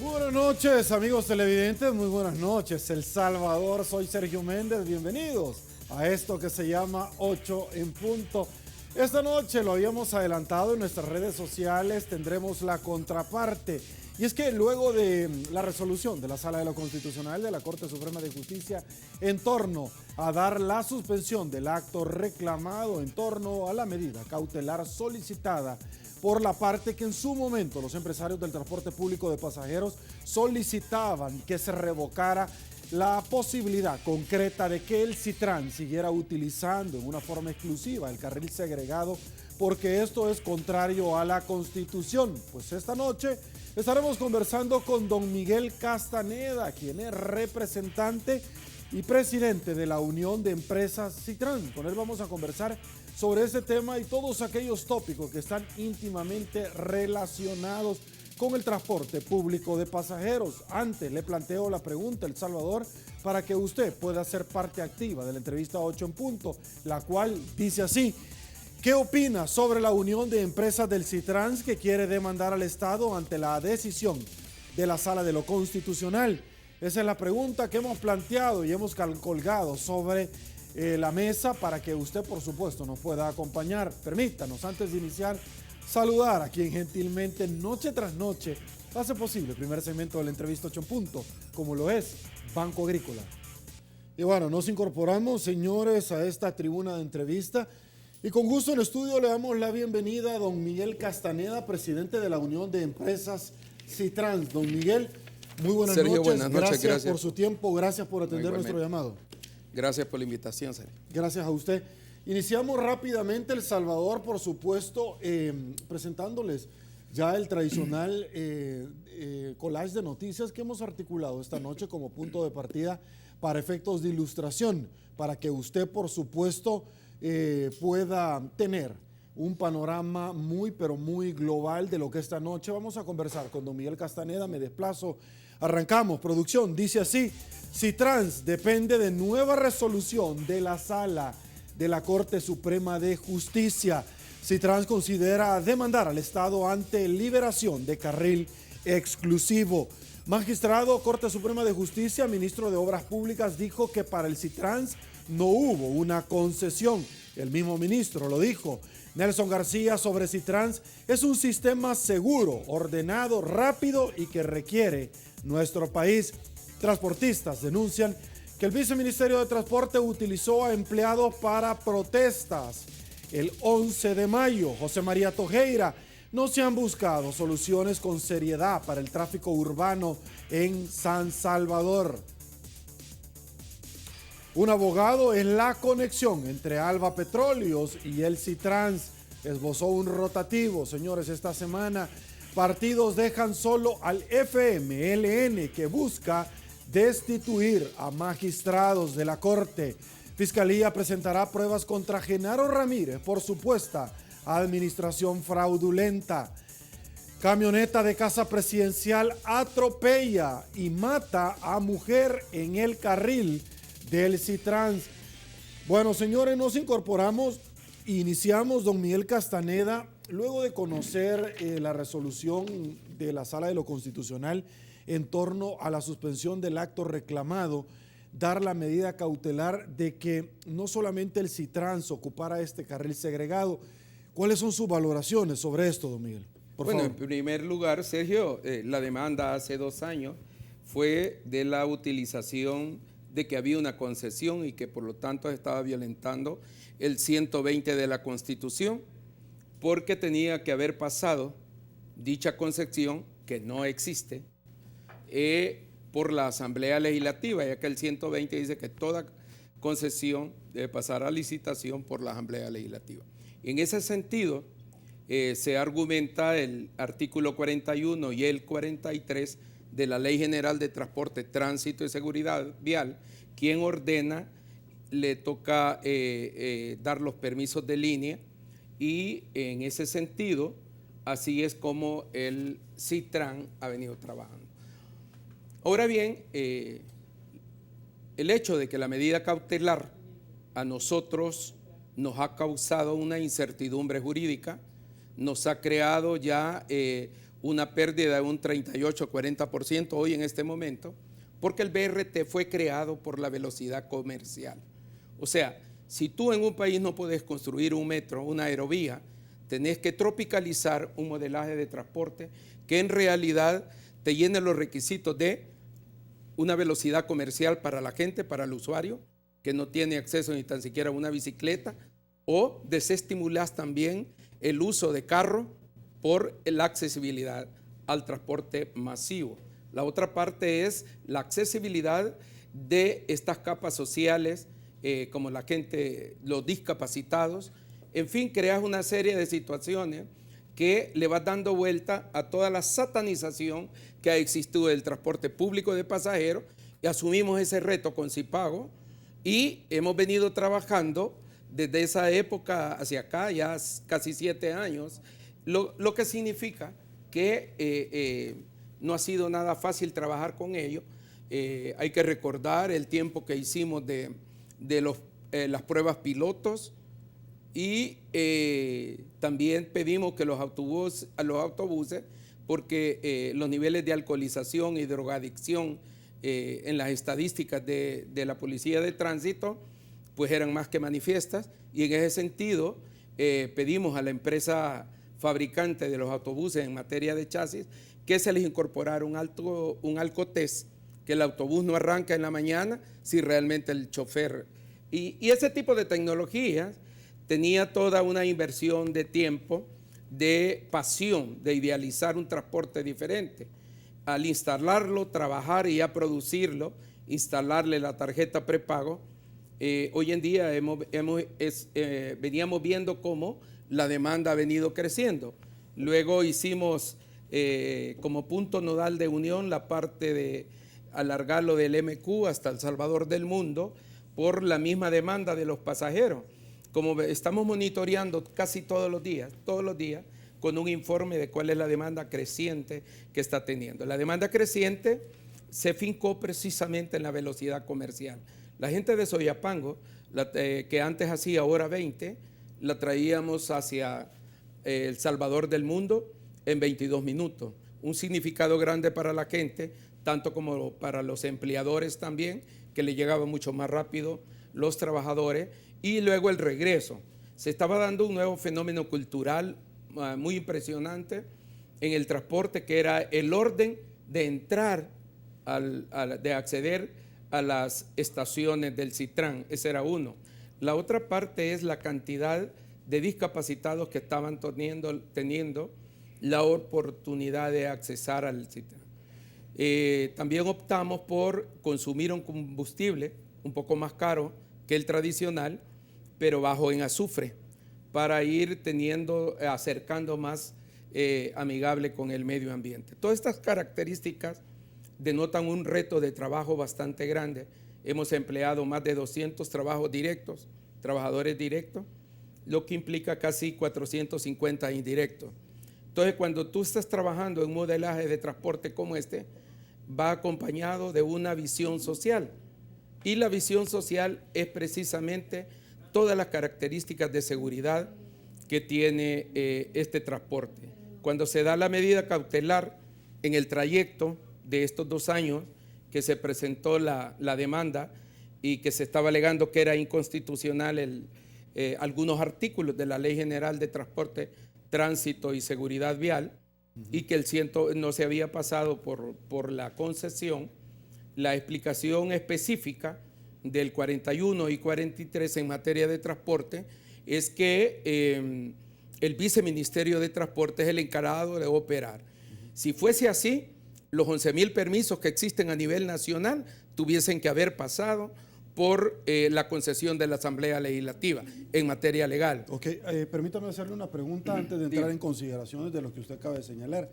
Buenas noches, amigos televidentes, muy buenas noches. El Salvador, soy Sergio Méndez, bienvenidos a esto que se llama 8 en punto. Esta noche lo habíamos adelantado en nuestras redes sociales, tendremos la contraparte. Y es que luego de la resolución de la Sala de lo Constitucional de la Corte Suprema de Justicia en torno a dar la suspensión del acto reclamado en torno a la medida cautelar solicitada por la parte que en su momento los empresarios del transporte público de pasajeros solicitaban que se revocara la posibilidad concreta de que el Citran siguiera utilizando en una forma exclusiva el carril segregado, porque esto es contrario a la Constitución. Pues esta noche estaremos conversando con don Miguel Castaneda, quien es representante y presidente de la Unión de Empresas Citran. Con él vamos a conversar sobre ese tema y todos aquellos tópicos que están íntimamente relacionados con el transporte público de pasajeros. Antes le planteo la pregunta, El Salvador, para que usted pueda ser parte activa de la entrevista 8 en punto, la cual dice así: ¿qué opina sobre la Unión de Empresas del Citran que quiere demandar al Estado ante la decisión de la Sala de lo Constitucional? Esa es la pregunta que hemos planteado y hemos colgado sobre la mesa para que usted, por supuesto, nos pueda acompañar. Permítanos, antes de iniciar, saludar a quien gentilmente, noche tras noche, hace posible el primer segmento de la entrevista 8 en punto, como lo es Banco Agrícola. Y bueno, nos incorporamos, señores, a esta tribuna de entrevista. Y con gusto en el estudio le damos la bienvenida a don Miguel Castaneda, presidente de la Unión de Empresas Citran. Don Miguel, muy buenas Sergio, noches. buenas noches. Gracias por su tiempo, gracias por atender nuestro llamado. Gracias por la invitación, Sergio. Gracias a usted. Iniciamos rápidamente, El Salvador, por supuesto, presentándoles ya el tradicional collage de noticias que hemos articulado esta noche como punto de partida para efectos de ilustración, para que usted, por supuesto, pueda tener un panorama muy, pero muy global de lo que esta noche vamos a conversar con don Miguel Castaneda. Me desplazo, arrancamos, producción, dice así: Citran depende de nueva resolución de la Sala de la Corte Suprema de Justicia. Citran considera demandar al Estado ante liberación de carril exclusivo. Magistrado, Corte Suprema de Justicia, ministro de Obras Públicas, dijo que para el Citran no hubo una concesión. El mismo ministro lo dijo. Nelson García, sobre Citran: es un sistema seguro, ordenado, rápido y que requiere nuestro país. Transportistas denuncian que el viceministerio de Transporte utilizó a empleados para protestas. El 11 de mayo, José María Tojeira: no se han buscado soluciones con seriedad para el tráfico urbano en San Salvador. Un abogado en la conexión entre Alba Petróleos y el Citran esbozó un rotativo. Señores, esta semana partidos dejan solo al FMLN, que busca destituir a magistrados de la Corte. Fiscalía presentará pruebas contra Genaro Ramírez por supuesta administración fraudulenta. Camioneta de casa presidencial atropella y mata a mujer en el carril del Citran. Bueno, señores, nos incorporamos e iniciamos, don Miguel Castaneda, luego de conocer la resolución de la Sala de lo Constitucional en torno a la suspensión del acto reclamado, dar la medida cautelar de que no solamente el Citran ocupara este carril segregado. ¿Cuáles son sus valoraciones sobre esto, don Miguel? Por favor. En primer lugar, Sergio, la demanda hace 2 años fue de la utilización de que había una concesión y que por lo tanto estaba violentando el 120 de la Constitución, porque tenía que haber pasado dicha concesión, que no existe, por la Asamblea Legislativa, ya que el 120 dice que toda concesión debe pasar a licitación por la Asamblea Legislativa. En ese sentido, se argumenta el artículo 41 y el 43 de la Ley General de Transporte, Tránsito y Seguridad Vial, quien ordena, le toca dar los permisos de línea, y en ese sentido, así es como el Citran ha venido trabajando. Ahora bien, el hecho de que la medida cautelar a nosotros nos ha causado una incertidumbre jurídica, nos ha creado ya una pérdida de un 38-40% hoy en este momento, porque el BRT fue creado por la velocidad comercial. O sea, si tú en un país no puedes construir un metro, una aerovía, tenés que tropicalizar un modelaje de transporte que en realidad te llene los requisitos de una velocidad comercial para la gente, para el usuario, que no tiene acceso ni tan siquiera a una bicicleta, o desestimulas también el uso de carro por la accesibilidad al transporte masivo. La otra parte es la accesibilidad de estas capas sociales, como la gente, los discapacitados. En fin, creas una serie de situaciones que le vas dando vuelta a toda la satanización que ha existido del transporte público de pasajeros, y asumimos ese reto con Cipago y hemos venido trabajando desde esa época hacia acá, ya casi 7 años, lo que significa que no ha sido nada fácil trabajar con ellos. Hay que recordar el tiempo que hicimos de las pruebas pilotos, y también pedimos que los autobuses, porque los niveles de alcoholización y drogadicción en las estadísticas de la policía de tránsito pues eran más que manifiestas, y en ese sentido pedimos a la empresa fabricante de los autobuses en materia de chasis que se les incorporara un alcotest, que el autobús no arranca en la mañana si realmente el chofer, y ese tipo de tecnologías tenía toda una inversión de tiempo, de pasión, de idealizar un transporte diferente. Al instalarlo, trabajar y ya producirlo, instalarle la tarjeta prepago, hoy en día veníamos viendo cómo la demanda ha venido creciendo. Luego hicimos como punto nodal de unión la parte de alargarlo del MQ hasta El Salvador del Mundo por la misma demanda de los pasajeros. Como estamos monitoreando casi todos los días, con un informe de cuál es la demanda creciente que está teniendo. La demanda creciente se fincó precisamente en la velocidad comercial. La gente de Soyapango, que antes hacía hora 20, la traíamos hacia El Salvador del Mundo en 22 minutos. Un significado grande para la gente, tanto como para los empleadores también, que le llegaba mucho más rápido los trabajadores, y luego el regreso. Se estaba dando un nuevo fenómeno cultural muy impresionante en el transporte, que era el orden de entrar, de acceder a las estaciones del Citran. Ese era uno. La otra parte es la cantidad de discapacitados que estaban teniendo la oportunidad de accesar al Citran. También optamos por consumir un combustible un poco más caro que el tradicional, pero bajo en azufre, para ir acercando más amigable con el medio ambiente. Todas estas características denotan un reto de trabajo bastante grande. Hemos empleado más de 200 trabajadores directos, lo que implica casi 450 indirectos. Entonces, cuando tú estás trabajando en un modelaje de transporte como este, va acompañado de una visión social, y la visión social es precisamente todas las características de seguridad que tiene este transporte. Cuando se da la medida cautelar en el trayecto de estos 2 años que se presentó la demanda y que se estaba alegando que era inconstitucional algunos artículos de la Ley General de Transporte, Tránsito y Seguridad Vial, y que no se había pasado por la concesión, la explicación específica del 41 y 43 en materia de transporte es que el viceministerio de Transporte es el encargado de operar. Si fuese así, los 11,000 permisos que existen a nivel nacional tuviesen que haber pasado por la concesión de la Asamblea Legislativa en materia legal. Ok, permítame hacerle una pregunta antes de entrar en consideraciones de lo que usted acaba de señalar.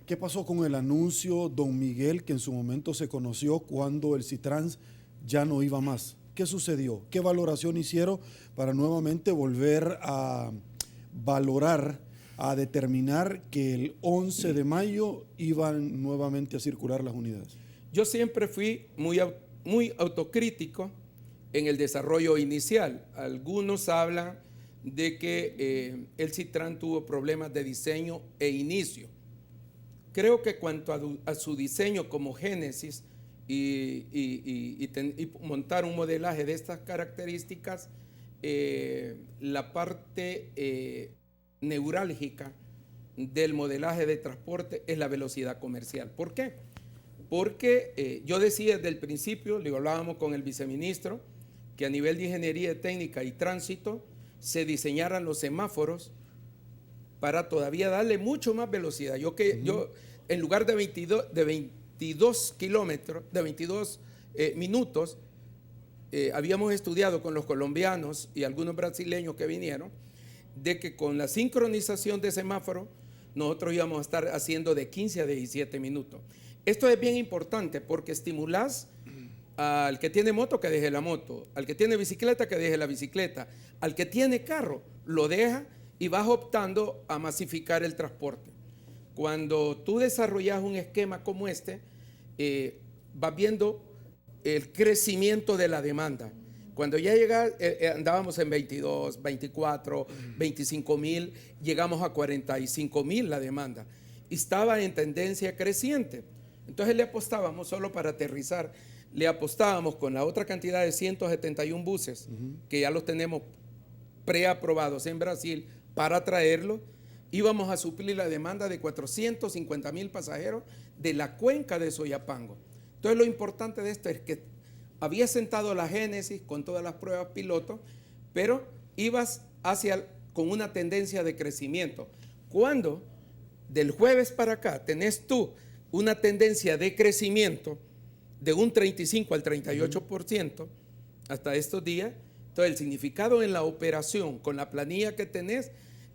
¿Qué pasó con el anuncio, don Miguel, que en su momento se conoció cuando el Citrans ya no iba más? ¿Qué sucedió? ¿Qué valoración hicieron para nuevamente volver a valorar, a determinar que el 11 de mayo iban nuevamente a circular las unidades? Yo siempre fui muy autocrítico en el desarrollo inicial. Algunos hablan de que el Citran tuvo problemas de diseño e inicio. creo que cuanto a su diseño como génesis y montar un modelaje de estas características, la parte neurálgica del modelaje de transporte es la velocidad comercial. ¿Por qué? Porque yo decía desde el principio, le hablábamos con el viceministro, que a nivel de ingeniería técnica y tránsito se diseñaran los semáforos para todavía darle mucho más velocidad. Yo en lugar de 22 kilómetros, de 22 minutos, habíamos estudiado con los colombianos y algunos brasileños que vinieron, de que con la sincronización de semáforos nosotros íbamos a estar haciendo de 15 a 17 minutos. Esto es bien importante porque estimulás al que tiene moto que deje la moto, al que tiene bicicleta que deje la bicicleta, al que tiene carro lo deja y vas optando a masificar el transporte. Cuando tú desarrollas un esquema como este, vas viendo el crecimiento de la demanda. Cuando ya andábamos en 22, 24, 25 mil, llegamos a 45 mil la demanda. Y estaba en tendencia creciente. Entonces le apostábamos, solo para aterrizar, le apostábamos con la otra cantidad de 171 buses, que ya los tenemos preaprobados en Brasil para traerlos, íbamos a suplir la demanda de 450 mil pasajeros de la cuenca de Soyapango. Entonces lo importante de esto es que había sentado la génesis con todas las pruebas piloto, pero ibas con una tendencia de crecimiento. Cuando del jueves para acá tenés tú una tendencia de crecimiento de un 35 al 38% hasta estos días, entonces el significado en la operación con la planilla que tenés,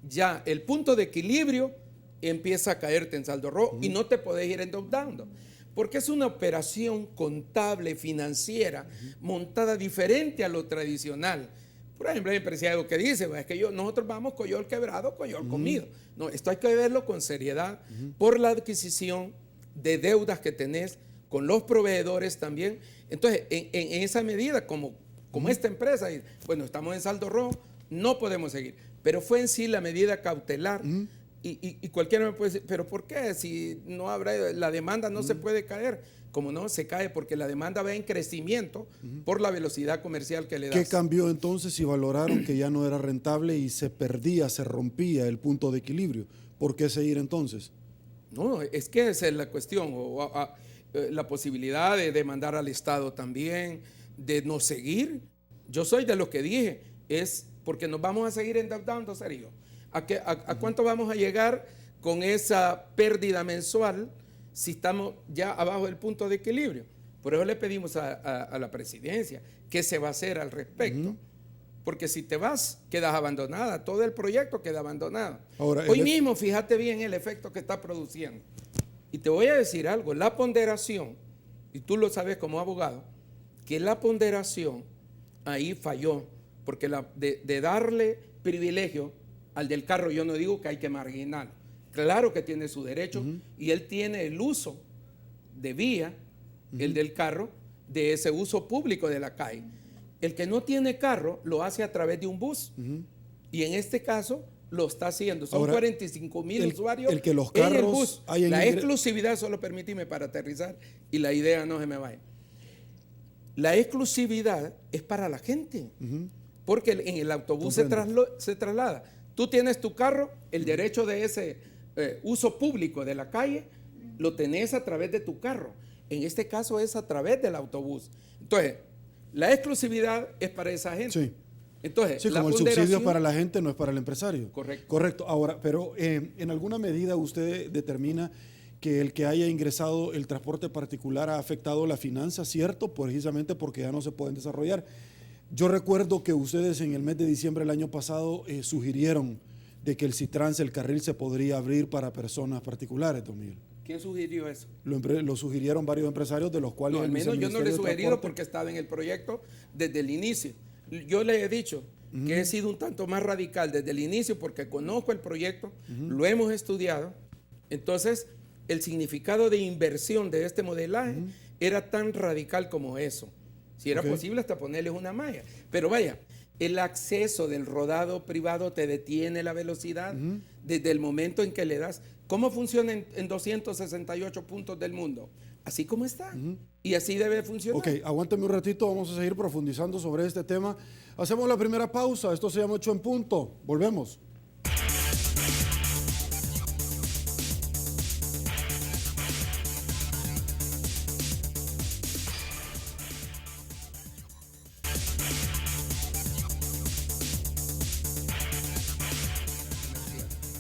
ya el punto de equilibrio empieza a caerte en saldo rojo y no te podés ir endeudando. Porque es una operación contable, financiera, montada diferente a lo tradicional. Por ejemplo, hay empresarios que dicen, es que nosotros vamos coyol quebrado, coyol comido. No, esto hay que verlo con seriedad por la adquisición de deudas que tenés con los proveedores también. Entonces, en esa medida, como esta empresa, bueno, estamos en saldo rojo, no podemos seguir. Pero fue en sí la medida cautelar. Y cualquiera me puede decir, ¿pero por qué? Si no habrá, la demanda no se puede caer. Como no, se cae porque la demanda va en crecimiento por la velocidad comercial que le das. ¿Qué cambió entonces si valoraron que ya no era rentable y se perdía, se rompía el punto de equilibrio? ¿Por qué seguir entonces? No, es que esa es la cuestión. La posibilidad de demandar al Estado también, de no seguir. Yo soy de los que dije, es porque nos vamos a seguir endeudando, Sergio. ¿A cuánto vamos a llegar con esa pérdida mensual si estamos ya abajo del punto de equilibrio? Por eso le pedimos a la presidencia qué se va a hacer al respecto. Porque si te vas, quedas abandonada, todo el proyecto queda abandonado. Ahora, hoy mismo, fíjate bien el efecto que está produciendo. Y te voy a decir algo, la ponderación, y tú lo sabes como abogado, que la ponderación ahí falló, porque de darle privilegio al del carro, yo no digo que hay que marginarlo. Claro que tiene su derecho y él tiene el uso de vía, el del carro, de ese uso público de la calle. El que no tiene carro lo hace a través de un bus y en este caso lo está haciendo. Son 45 mil usuarios el que los carros en el bus. La exclusividad, solo permíteme para aterrizar y la idea no se me vaya. La exclusividad es para la gente, porque en el autobús se traslada. Tú tienes tu carro, el derecho de ese uso público de la calle lo tenés a través de tu carro. En este caso es a través del autobús. Entonces, la exclusividad es para esa gente. Sí. Entonces, como el subsidio para la gente no es para el empresario. Correcto. Correcto. Ahora, pero en alguna medida usted determina que el que haya ingresado el transporte particular ha afectado la finanza, ¿cierto? Precisamente porque ya no se pueden desarrollar. Yo recuerdo que ustedes en el mes de diciembre del año pasado sugirieron de que el Citrans, el carril, se podría abrir para personas particulares, don Miguel. ¿Quién sugirió eso? Lo sugirieron varios empresarios, de los cuales... No, al menos yo no le he sugerido porque estaba en el proyecto desde el inicio. Yo le he dicho que he sido un tanto más radical desde el inicio porque conozco el proyecto, lo hemos estudiado. Entonces, el significado de inversión de este modelaje era tan radical como eso. Si era posible hasta ponerles una malla. Pero vaya, el acceso del rodado privado te detiene la velocidad desde el momento en que le das. ¿Cómo funciona en 268 puntos del mundo? Así como está. Y así debe funcionar. Ok, aguántame un ratito, vamos a seguir profundizando sobre este tema. Hacemos la primera pausa, esto se llama 8 en punto. Volvemos.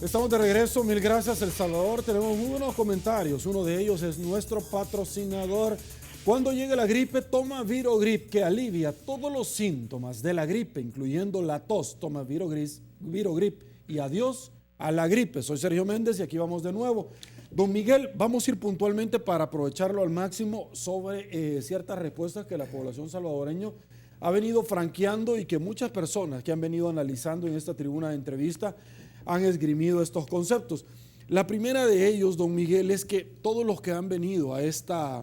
Estamos de regreso, mil gracias El Salvador. Tenemos muy buenos comentarios, uno de ellos es nuestro patrocinador. Cuando llegue la gripe, toma Virogrip, que alivia todos los síntomas de la gripe, incluyendo la tos. Toma Virogrip y adiós a la gripe. Soy Sergio Méndez y aquí vamos de nuevo. Don Miguel, vamos a ir puntualmente para aprovecharlo al máximo sobre ciertas respuestas que la población salvadoreña ha venido franqueando y que muchas personas que han venido analizando en esta tribuna de entrevista han esgrimido estos conceptos. La primera de ellos, don Miguel, es que todos los que han venido a esta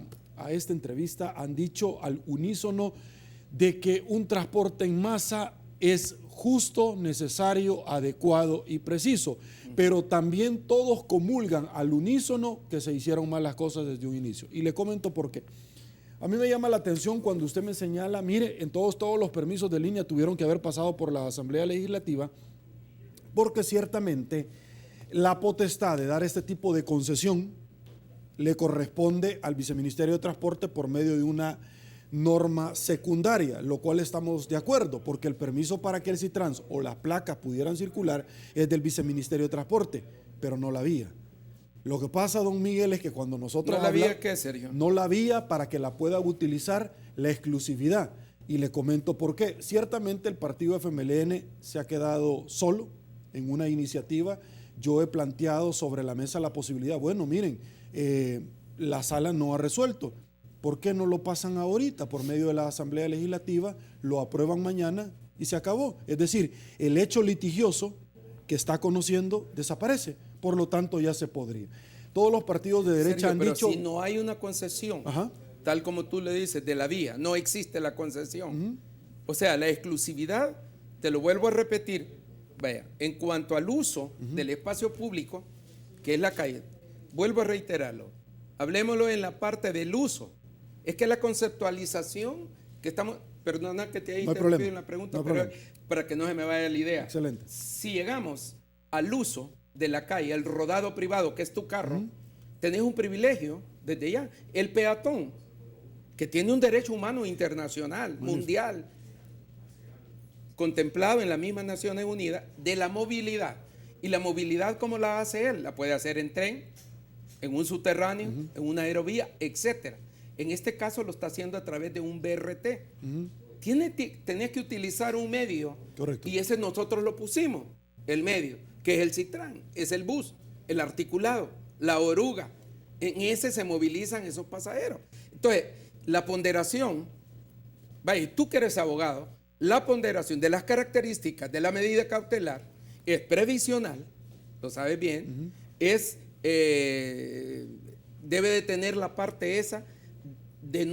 entrevista han dicho al unísono de que un transporte en masa es justo, necesario, adecuado y preciso, pero también todos comulgan al unísono que se hicieron mal las cosas desde un inicio. Y le comento por qué. A mí me llama la atención cuando usted me señala, mire, en todos los permisos de línea tuvieron que haber pasado por la Asamblea Legislativa, porque ciertamente la potestad de dar este tipo de concesión le corresponde al Viceministerio de Transporte por medio de una norma secundaria, lo cual estamos de acuerdo, porque el permiso para que el Citrans o las placas pudieran circular es del Viceministerio de Transporte, pero no la vía. Lo que pasa, don Miguel, es que cuando nosotros... ¿No la vía qué, Sergio? No la vía para que la pueda utilizar la exclusividad. Y le comento por qué. Ciertamente el partido FMLN se ha quedado solo en una iniciativa. Yo he planteado sobre la mesa la posibilidad, bueno, miren, la sala no ha resuelto. ¿Por qué no lo pasan ahorita por medio de la Asamblea Legislativa, lo aprueban mañana y se acabó? Es decir, el hecho litigioso que está conociendo desaparece, por lo tanto ya se podría. Todos los partidos de derecha han dicho... Pero si no hay una concesión, tal como tú le dices, de la vía, no existe la concesión. O sea, la exclusividad, te lo vuelvo a repetir, vaya, en cuanto al uso del espacio público, que es la calle, vuelvo a reiterarlo, hablemoslo en la parte del uso. Es que la conceptualización que estamos, perdona que te haya interrumpido en la pregunta, pero para que no se me vaya la idea. Excelente. Si llegamos al uso de la calle, el rodado privado, que es tu carro, tenés un privilegio desde ya. El peatón, que tiene un derecho humano internacional, mundial, contemplado en las mismas Naciones Unidas, de la movilidad. Y la movilidad, ¿cómo la hace él? La puede hacer en tren, en un subterráneo, en una aerovía, etcétera. En este caso lo está haciendo a través de un BRT. Tenés que utilizar un medio. Correcto. Y ese nosotros lo pusimos, el medio, que es el Citran, es el bus, el articulado, la oruga. En ese se movilizan esos pasajeros. Entonces, la ponderación, vaya, tú que eres abogado, la ponderación de las características de la medida cautelar es previsional, lo sabes bien, es, debe de tener la parte esa de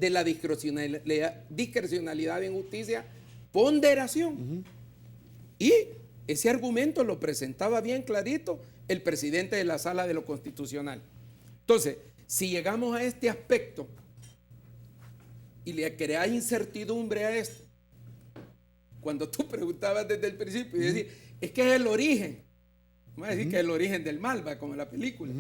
la discrecionalidad en justicia, ponderación. Y ese argumento lo presentaba bien clarito el presidente de la Sala de lo Constitucional. Entonces, si llegamos a este aspecto y le crea incertidumbre a esto, cuando tú preguntabas desde el principio y decir, es que es el origen, vamos a decir que es el origen del mal, va, como en la película,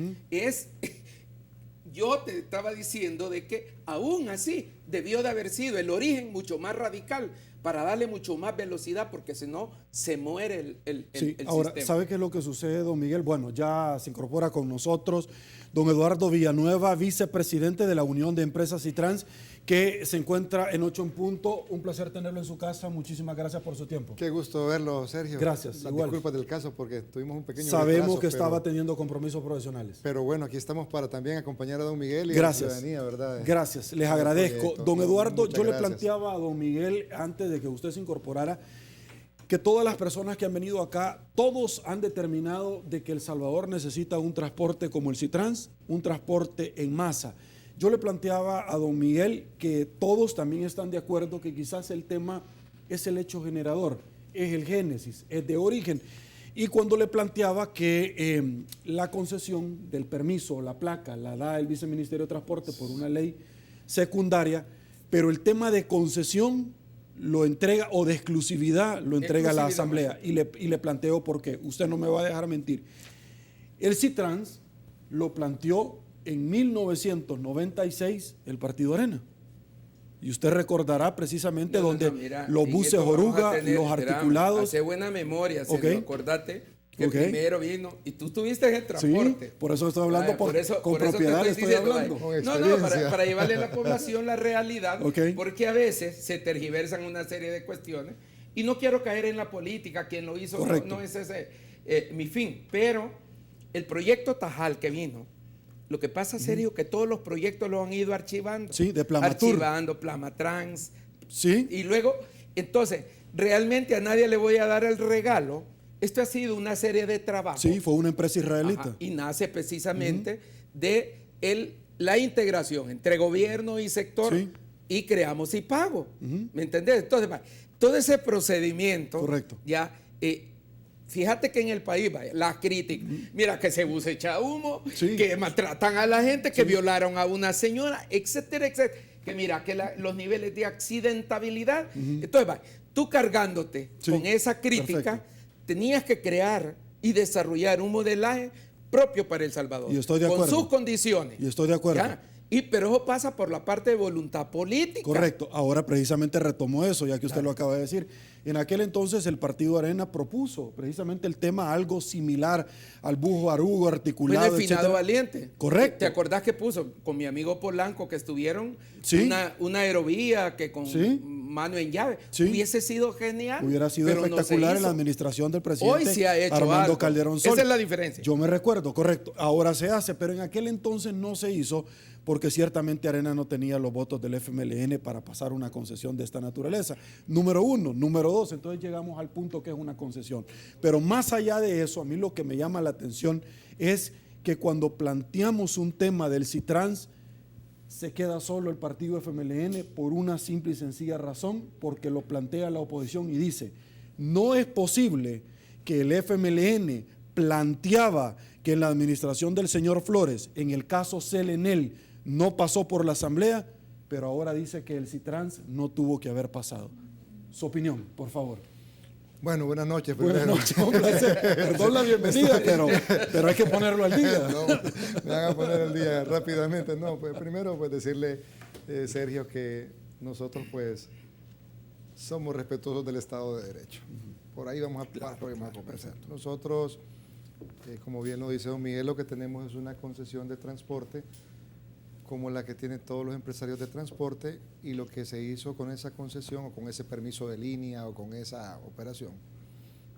yo te estaba diciendo de que aún así debió de haber sido el origen mucho más radical para darle mucho más velocidad, porque si no se muere el ahora, sistema. ¿sabe qué es lo que sucede, don Miguel? Bueno, ya se incorpora con nosotros don Eduardo Villanueva, vicepresidente de la Unión de Empresas Citrans, que se encuentra en 8 en punto. Un placer tenerlo en su casa. Muchísimas gracias por su tiempo. Qué gusto verlo, Sergio. Gracias. Las disculpas del caso porque tuvimos un pequeño Sabemos retraso, que estaba teniendo compromisos profesionales. Pero bueno, aquí estamos para también acompañar a don Miguel y gracias. a la ciudadanía, ¿verdad? Gracias, les agradezco. Don Eduardo, yo le planteaba a don Miguel, antes de que usted se incorporara, que todas las personas que han venido acá, todos han determinado de que El Salvador necesita un transporte como el Citrans, un transporte en masa. Yo le planteaba a don Miguel que todos también están de acuerdo que quizás el tema es el hecho generador, es el génesis, es de origen. Y cuando le planteaba que la concesión del permiso, la placa, la da el Viceministerio de Transporte por una ley secundaria, pero el tema de concesión lo entrega, o de exclusividad lo entrega la Asamblea. Y le planteo por qué. Usted no me va a dejar mentir. El CITRANS lo planteó en 1996 el Partido Arena. Y usted recordará precisamente donde mira, los buses oruga, los articulados. Hace buena memoria, Okay. Acordate que Okay. primero vino, y tú estuviste en el transporte. Sí, por eso estoy hablando con te propiedad, estoy diciendo, hablando. para llevarle a la población la realidad, Okay. porque a veces se tergiversan una serie de cuestiones, y no quiero caer en la política, quien lo hizo no es ese mi fin, pero el proyecto Tajal que vino, lo que pasa, Sergio, que todos los proyectos los han ido archivando. Sí, de Plamatur. Archivando, Plamatrans. Sí. Y luego, entonces, realmente a nadie le voy a dar el regalo. Esto ha sido una serie de trabajos. Sí, fue una empresa israelita. Ajá, y nace precisamente de la integración entre gobierno y sector, Sí. y creamos Ipago. ¿Me entendés? Entonces, todo ese procedimiento, Correcto. ya, fíjate que en el país, las críticas, mira que se bus echa humo, Sí. que maltratan a la gente, que violaron a una señora, etcétera, etcétera. Que mira que los niveles de accidentabilidad. Entonces, tú cargándote Sí. con esa crítica, Perfecto. tenías que crear y desarrollar un modelaje propio para El Salvador. Y estoy de con acuerdo. sus condiciones. Y estoy de acuerdo. ¿Ya? Pero eso pasa por la parte de voluntad política. Correcto. Ahora precisamente retomo eso, ya que usted lo acaba de decir. En aquel entonces el Partido Arena propuso precisamente el tema algo similar al bus arugo articulado, Fue desfinado etcétera. Valiente. Correcto. ¿Te acordás que puso con mi amigo Polanco que estuvieron Sí. una aerovía que con Sí. mano en llave? Sí. Hubiese sido genial. Hubiera sido pero no se espectacular en la hizo. administración del presidente Hoy se ha hecho Armando algo. Calderón Sol. Esa es la diferencia. Yo me recuerdo, correcto. Ahora se hace, pero en aquel entonces no se hizo porque ciertamente Arena no tenía los votos del FMLN para pasar una concesión de esta naturaleza. Número uno. Número dos, entonces llegamos al punto que es una concesión. Pero más allá de eso, a mí lo que me llama la atención es que cuando planteamos un tema del CITRANS, se queda solo el partido FMLN por una simple y sencilla razón, porque lo plantea la oposición y dice, no es posible que el FMLN planteaba que en la administración del señor Flores, en el caso Selenel, no pasó por la asamblea, pero ahora dice que el CITRANS no tuvo que haber pasado. Su opinión, por favor. Bueno, buenas noches. Buenas Primero. noches, un placer. Perdón la bienvenida, pero hay que ponerlo al día. No, me van a poner el día rápidamente. No, pues primero pues decirle, Sergio, que nosotros pues somos respetuosos del Estado de Derecho. Por ahí vamos a conversar. Nosotros, como bien lo dice don Miguel, lo que tenemos es una concesión de transporte como la que tienen todos los empresarios de transporte, y lo que se hizo con esa concesión o con ese permiso de línea o con esa operación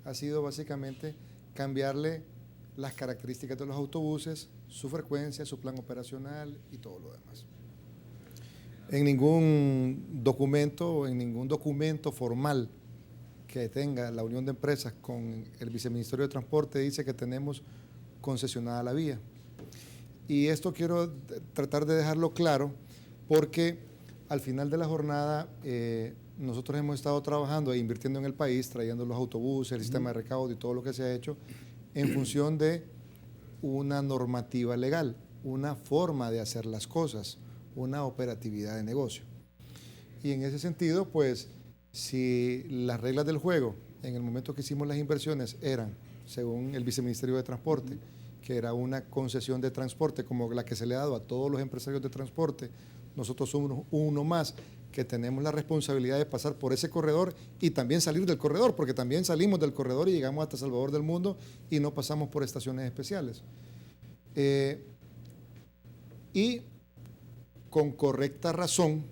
ha sido básicamente cambiarle las características de los autobuses, su frecuencia, su plan operacional y todo lo demás. En ningún documento formal que tenga la Unión de Empresas con el Viceministerio de Transporte dice que tenemos concesionada la vía. Y esto quiero tratar de dejarlo claro porque al final de la jornada nosotros hemos estado trabajando e invirtiendo en el país, trayendo los autobuses, el sistema de recaudo y todo lo que se ha hecho en función de una normativa legal, una forma de hacer las cosas, una operatividad de negocio. Y en ese sentido, pues, si las reglas del juego en el momento que hicimos las inversiones eran, según el Viceministerio de Transporte, que era una concesión de transporte como la que se le ha dado a todos los empresarios de transporte, nosotros somos uno más que tenemos la responsabilidad de pasar por ese corredor y también salir del corredor, porque también salimos del corredor y llegamos hasta Salvador del Mundo y no pasamos por estaciones especiales. Y con correcta razón,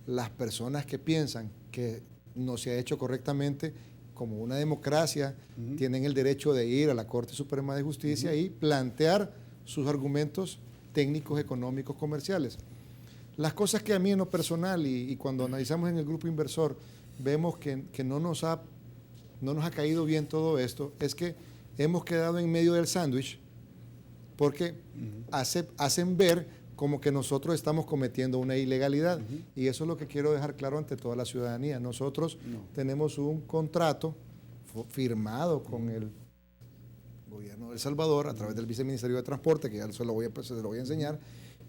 las personas que piensan que no se ha hecho correctamente, como una democracia, tienen el derecho de ir a la Corte Suprema de Justicia y plantear sus argumentos técnicos, económicos, comerciales. Las cosas que a mí en lo personal y cuando analizamos en el grupo inversor vemos que no nos ha caído bien todo esto, es que hemos quedado en medio del sándwich porque hacen ver como que nosotros estamos cometiendo una ilegalidad. Y eso es lo que quiero dejar claro ante toda la ciudadanía. Nosotros tenemos un contrato firmado con el gobierno de El Salvador a través del Viceministerio de Transporte, que ya se lo voy a enseñar,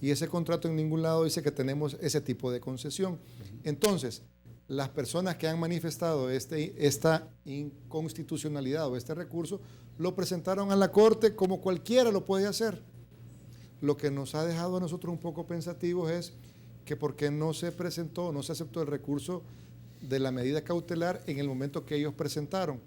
y ese contrato en ningún lado dice que tenemos ese tipo de concesión. Entonces, las personas que han manifestado esta inconstitucionalidad o este recurso, lo presentaron a la Corte como cualquiera lo puede hacer. Lo que nos ha dejado a nosotros un poco pensativos es que por qué no se presentó, no se aceptó el recurso de la medida cautelar en el momento que ellos presentaron.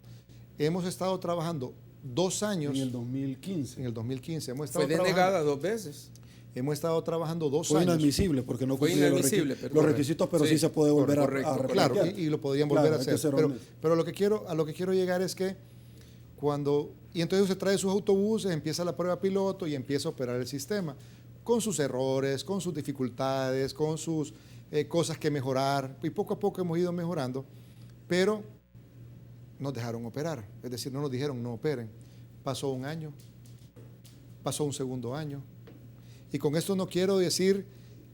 Hemos estado trabajando 2 años. En el 2015. En el 2015. Fue denegada 2 veces. Hemos estado trabajando 2 años. Fue inadmisible porque no cumplía los requisitos, pero sí se puede volver a replantear. Claro, y lo podrían volver a hacer. Pero a lo que quiero llegar es que y entonces usted trae sus autobuses, empieza la prueba piloto y empieza a operar el sistema, con sus errores, con sus dificultades, con sus cosas que mejorar, y poco a poco hemos ido mejorando, pero nos dejaron operar, es decir, no nos dijeron no operen. Pasó 1 año, pasó un segundo año, y con esto no quiero decir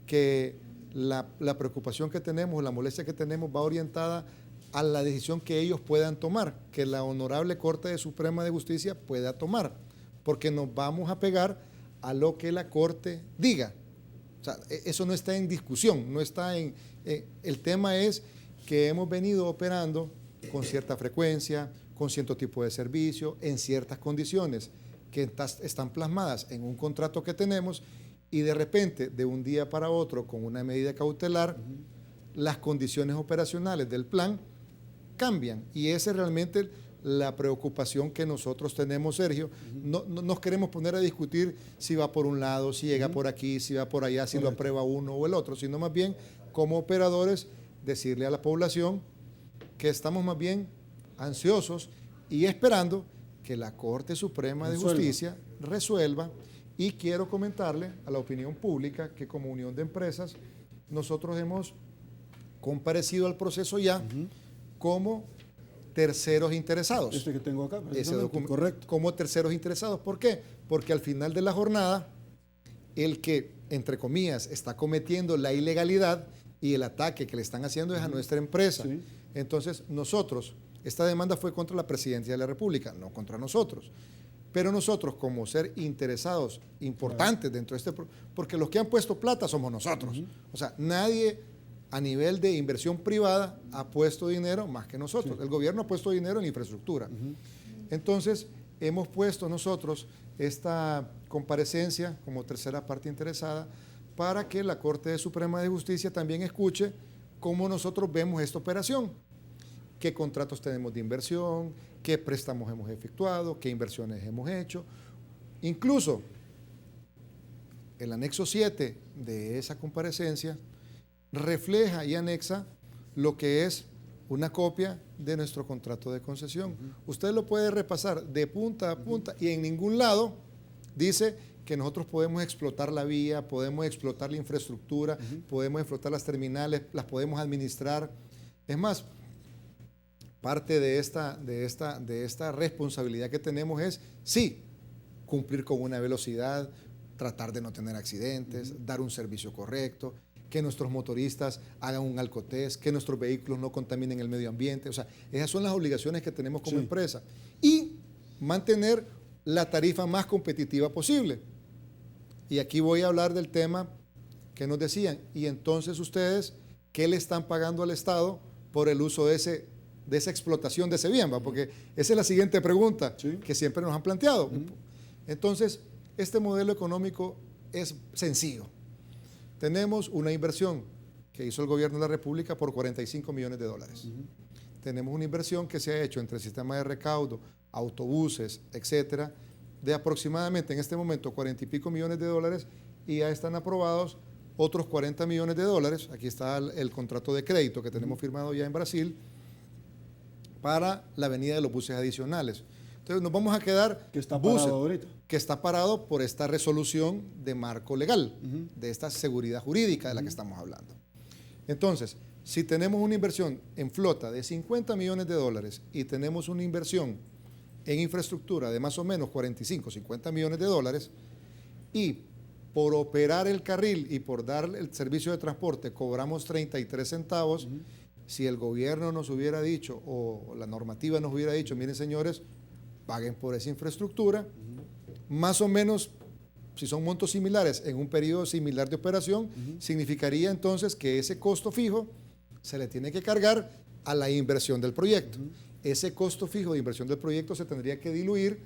que la preocupación que tenemos, la molestia que tenemos va orientada a la decisión que ellos puedan tomar, que la Honorable Corte Suprema de Justicia pueda tomar, porque nos vamos a pegar a lo que la Corte diga. O sea, eso no está en discusión, no está en... el tema es que hemos venido operando con cierta frecuencia, con cierto tipo de servicio, en ciertas condiciones que están plasmadas en un contrato que tenemos, y de repente, de un día para otro, con una medida cautelar, las condiciones operacionales del plan cambian, y esa es realmente la preocupación que nosotros tenemos, Sergio. No nos queremos poner a discutir si va por un lado, si llega por aquí, si va por allá, si lo aprueba uno o el otro, sino más bien como operadores decirle a la población que estamos más bien ansiosos y esperando que la Corte Suprema de Justicia resuelva. Y quiero comentarle a la opinión pública que como Unión de Empresas nosotros hemos comparecido al proceso ya como terceros interesados. Este que tengo acá, ese documento, correcto. Como terceros interesados. ¿Por qué? Porque al final de la jornada, el que, entre comillas, está cometiendo la ilegalidad y el ataque que le están haciendo es a nuestra empresa. Sí. Entonces, nosotros, esta demanda fue contra la Presidencia de la República, no contra nosotros. Pero nosotros, como ser interesados importantes dentro de este... Porque los que han puesto plata somos nosotros. O sea, nadie a nivel de inversión privada ha puesto dinero más que nosotros. El gobierno ha puesto dinero en infraestructura. Entonces, hemos puesto nosotros esta comparecencia como tercera parte interesada para que la Corte Suprema de Justicia también escuche cómo nosotros vemos esta operación. Qué contratos tenemos de inversión, qué préstamos hemos efectuado, qué inversiones hemos hecho. Incluso el anexo 7 de esa comparecencia refleja y anexa lo que es una copia de nuestro contrato de concesión. Usted lo puede repasar de punta a punta y en ningún lado dice que nosotros podemos explotar la vía, podemos explotar la infraestructura, podemos explotar las terminales, las podemos administrar. Es más, parte de esta responsabilidad que tenemos es, sí, cumplir con una velocidad, tratar de no tener accidentes, dar un servicio correcto, que nuestros motoristas hagan un alcotest, que nuestros vehículos no contaminen el medio ambiente. O sea, esas son las obligaciones que tenemos como empresa. Y mantener la tarifa más competitiva posible. Y aquí voy a hablar del tema que nos decían. Y entonces ustedes, ¿qué le están pagando al Estado por el uso de esa explotación de ese bien? Porque esa es la siguiente pregunta que siempre nos han planteado. Entonces, este modelo económico es sencillo. Tenemos una inversión que hizo el gobierno de la República por $45 millones. Tenemos una inversión que se ha hecho entre el sistema de recaudo, autobuses, etcétera, de aproximadamente en este momento 40 y pico millones de dólares, y ya están aprobados otros 40 millones de dólares. Aquí está el contrato de crédito que tenemos firmado ya en Brasil para la venida de los buses adicionales. Entonces nos vamos a quedar que está parado ahorita, que está parado por esta resolución de marco legal, de esta seguridad jurídica de la que estamos hablando. Entonces, si tenemos una inversión en flota de 50 millones de dólares y tenemos una inversión en infraestructura de más o menos 45, 50 millones de dólares, y por operar el carril y por dar el servicio de transporte cobramos 33 centavos, si el gobierno nos hubiera dicho o la normativa nos hubiera dicho, miren señores, paguen por esa infraestructura, más o menos, si son montos similares en un periodo similar de operación, significaría entonces que ese costo fijo se le tiene que cargar a la inversión del proyecto. Ese costo fijo de inversión del proyecto se tendría que diluir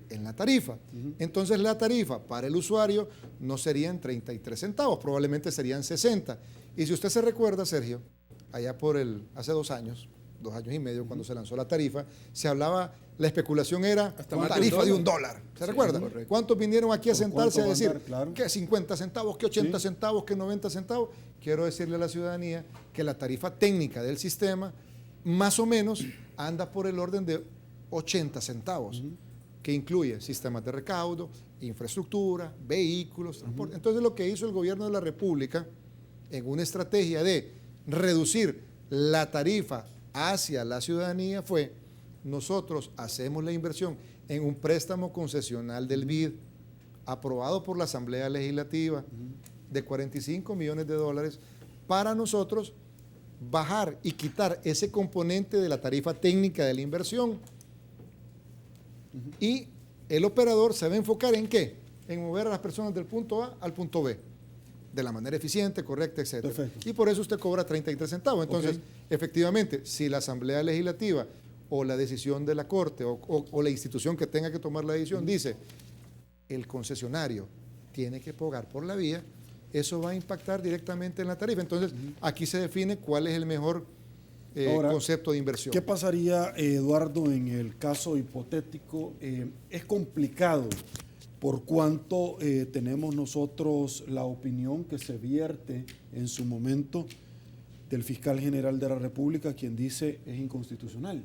en la tarifa. Entonces la tarifa para el usuario no serían 33 centavos, probablemente serían 60. Y si usted se recuerda, Sergio, allá hace 2 años, 2 años y medio, cuando se lanzó la tarifa, se hablaba, la especulación era una tarifa de $1. ¿Se recuerda? Correcto. ¿Cuántos vinieron aquí a sentarse a decir claro, que 50 centavos, que 80 centavos, que 90 centavos? Quiero decirle a la ciudadanía que la tarifa técnica del sistema más o menos anda por el orden de 80 centavos, que incluye sistemas de recaudo, infraestructura, vehículos, transporte. Entonces lo que hizo el gobierno de la República en una estrategia de reducir la tarifa hacia la ciudadanía fue: nosotros hacemos la inversión en un préstamo concesional del BID aprobado por la Asamblea Legislativa de $45 millones para nosotros bajar y quitar ese componente de la tarifa técnica de la inversión. Y el operador se va a enfocar ¿en qué? En mover a las personas del punto A al punto B de la manera eficiente, correcta, etc. Perfecto. Y por eso usted cobra 33 centavos. Entonces, efectivamente, si la Asamblea Legislativa o la decisión de la Corte o la institución que tenga que tomar la decisión dice el concesionario tiene que pagar por la vía, eso va a impactar directamente en la tarifa. Entonces, aquí se define cuál es el mejor concepto de inversión. ¿Qué pasaría, Eduardo, en el caso hipotético? Es complicado por cuanto tenemos nosotros la opinión que se vierte en su momento del fiscal general de la República, quien dice es inconstitucional,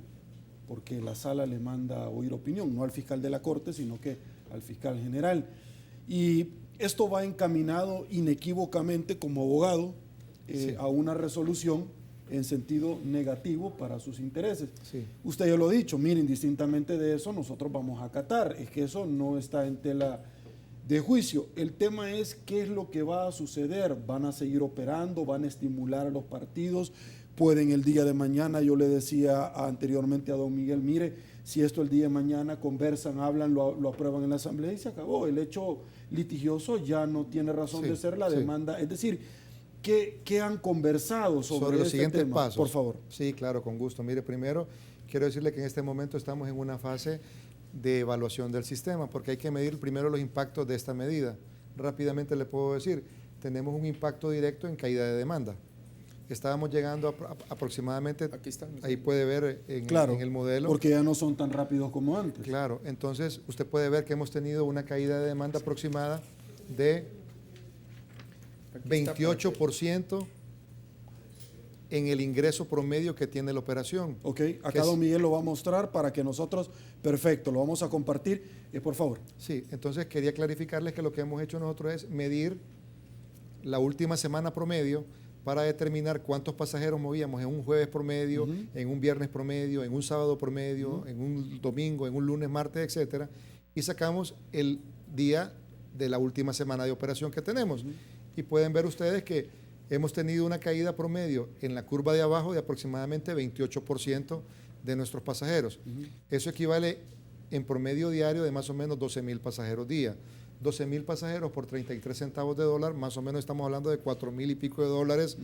porque la sala le manda a oír opinión, no al fiscal de la Corte, sino que al fiscal general. Y esto va encaminado inequívocamente como abogado a una resolución en sentido negativo para sus intereses. Sí. Usted ya lo ha dicho, miren, indistintamente de eso, nosotros vamos a acatar. Es que eso no está en tela de juicio. El tema es qué es lo que va a suceder. ¿Van a seguir operando? ¿Van a estimular a los partidos? Pueden el día de mañana, yo le decía anteriormente a don Miguel, mire, si esto el día de mañana conversan, hablan, lo aprueban en la Asamblea y se acabó. El hecho litigioso ya no tiene razón de ser la demanda. Es decir, ¿qué han conversado sobre los este siguientes tema? pasos? Por favor. Sí, claro, con gusto. Mire, primero quiero decirle que en este momento estamos en una fase de evaluación del sistema, porque hay que medir primero los impactos de esta medida. Rápidamente le puedo decir, tenemos un impacto directo en caída de demanda. Estábamos llegando a aproximadamente, aquí están, ahí puede ver en el modelo. Porque ya no son tan rápidos como antes. Claro, entonces usted puede ver que hemos tenido una caída de demanda aproximada de 28% en el ingreso promedio que tiene la operación. Ok, acá don Miguel lo va a mostrar para que nosotros, perfecto, lo vamos a compartir, por favor. Sí, entonces quería clarificarles que lo que hemos hecho nosotros es medir la última semana promedio para determinar cuántos pasajeros movíamos en un jueves promedio, en un viernes promedio, en un sábado promedio, en un domingo, en un lunes, martes, etcétera, y sacamos el día de la última semana de operación que tenemos. Y pueden ver ustedes que hemos tenido una caída promedio en la curva de abajo de aproximadamente 28% de nuestros pasajeros. Eso equivale en promedio diario de más o menos 12,000 pasajeros día. 12,000 pasajeros por 33 centavos de dólar, más o menos estamos hablando de 4,000 y pico de dólares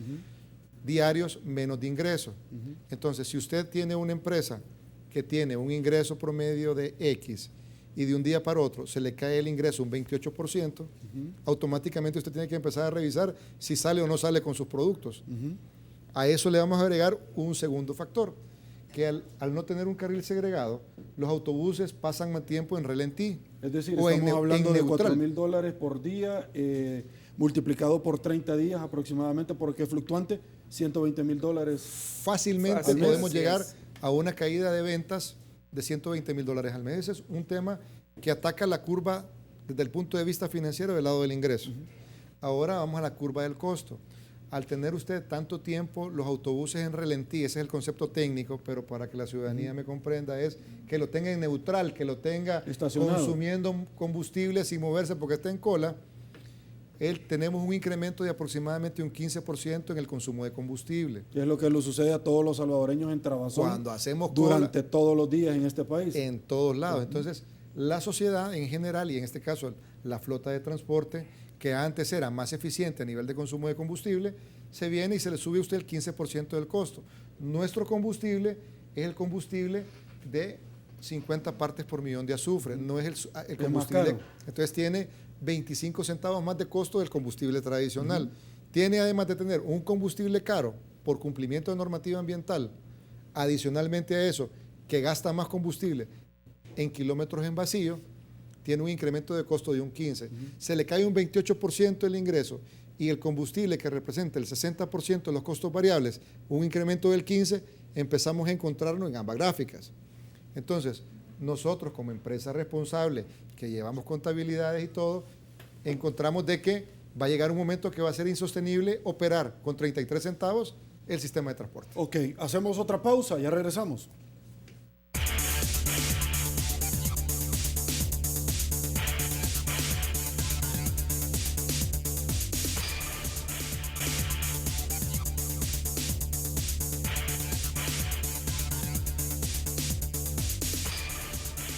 diarios menos de ingreso. Entonces, si usted tiene una empresa que tiene un ingreso promedio de X y de un día para otro se le cae el ingreso un 28%, automáticamente usted tiene que empezar a revisar si sale o no sale con sus productos. A eso le vamos a agregar un segundo factor, que al no tener un carril segregado, los autobuses pasan más tiempo en ralentí. Es decir, estamos hablando de $4,000 por día, multiplicado por 30 días aproximadamente, porque es fluctuante, $120,000. Fácilmente podemos llegar a una caída de ventas de $120,000 al mes. Ese es un tema que ataca la curva desde el punto de vista financiero del lado del ingreso. Ahora vamos a la curva del costo. Al tener usted tanto tiempo los autobuses en ralentí, ese es el concepto técnico, pero para que la ciudadanía me comprenda es que lo tenga en neutral, que lo tenga estacionado, consumiendo combustible sin moverse porque está en cola, tenemos un incremento de aproximadamente un 15% en el consumo de combustible. Y es lo que le sucede a todos los salvadoreños en Trabazón Cuando hacemos durante todos los días en este país. En todos lados. Entonces, la sociedad en general, y en este caso la flota de transporte, que antes era más eficiente a nivel de consumo de combustible, se viene y se le sube a usted el 15% del costo. Nuestro combustible es el combustible de 50 partes por millón de azufre, no es el combustible. Entonces tiene 25 centavos más de costo del combustible tradicional. Tiene, además de tener un combustible caro por cumplimiento de normativa ambiental, adicionalmente a eso, que gasta más combustible en kilómetros en vacío, tiene un incremento de costo de un 15%. Se le cae un 28% el ingreso y el combustible, que representa el 60% de los costos variables, un incremento del 15%, empezamos a encontrarnos en ambas gráficas. Entonces, nosotros como empresa responsable, que llevamos contabilidades y todo, encontramos de que va a llegar un momento que va a ser insostenible operar con 33 centavos el sistema de transporte. Ok, hacemos otra pausa, ya regresamos.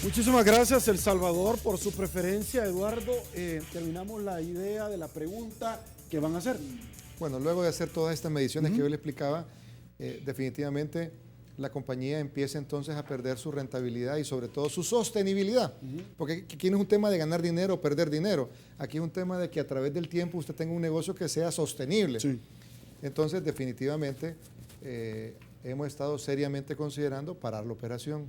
Muchísimas gracias, El Salvador, por su preferencia. Eduardo, terminamos la idea de la pregunta que van a hacer. Bueno, luego de hacer todas estas mediciones que yo le explicaba, definitivamente la compañía empieza entonces a perder su rentabilidad y sobre todo su sostenibilidad. Porque aquí no es un tema de ganar dinero o perder dinero. Aquí es un tema de que a través del tiempo usted tenga un negocio que sea sostenible. Sí. Entonces, definitivamente, hemos estado seriamente considerando parar la operación,